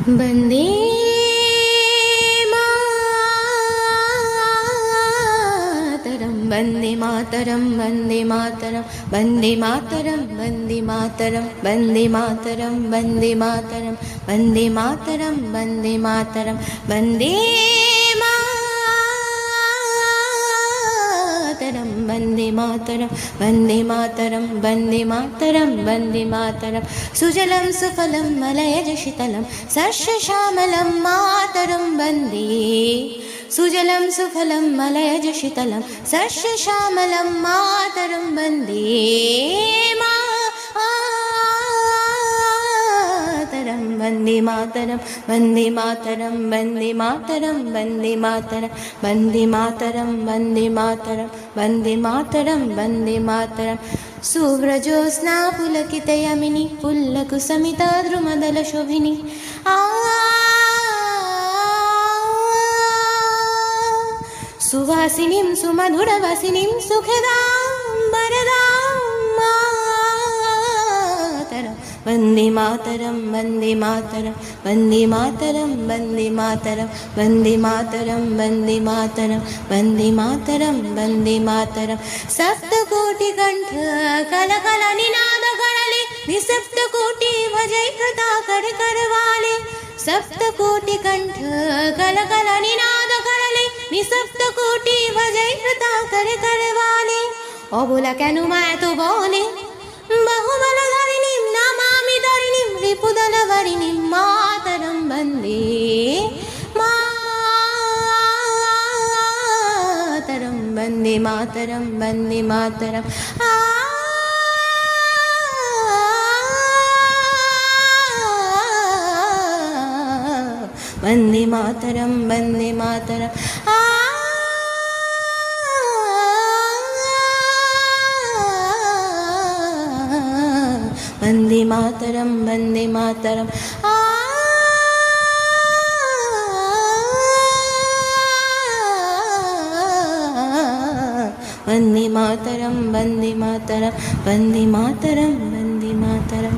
वन्दे मातरं वन्दे मातरं वन्दे मातरं वन्दे मातरं वन्दे मातरं वन्दे मातरं वन्दे मातरं वन्दे मातरं वन्दे मातरं वन्दे मातरं वन्दे मातरं वन्दे मातरं सुजलं सुफलं मलयज शीतलं सस्यश्यामलं मातरं वन्दे सुजलं सुफलं मलयज शीतलं सस्यश्यामलं मातरं वन्दे मातरं वन्दे मातरं वन्दे मातरं वन्दे मातरं वन्दे मातरं वन्दे मातरं वन्दे मातरं वन्दे मातरं वन्दे मातरं सुव्रजोत्स्ना पुलकितयामिनी पुल्लकुसमिता द्रुमदलशोभिनी सुवासिनीं सुमधुरवासिनीं सुखदां वरदां मातरं वन्दे मातरं वन्दे मातरं वन्दे मातरं वन्दे मातरं वन्दे मातरं वन्दे मातरं वन्दे मातरं वन्दे मातरं सप्तकोटिकण्ठ कलकलनिनादकरले निसप्तकोटि भजैकता करकरवाले सप्तकोटिकण्ठ कलकलनिनादकरले निसप्तकोटि भजैकता करकरवाले অবলা কেন মা এত বলে বাহুবলধারিণীं নমামি ধরিণীं রিপুদলভরিণীं মাতরं वन्दे मातरं वन्दे मातरं वन्दे मातरं वन्दे मातरं वन्दे मातरं वन्दे मातरं वन्दे मातरं वन्दे मातरं वन्दे मातरं वन्दे मातरं वन्दे मातरम्।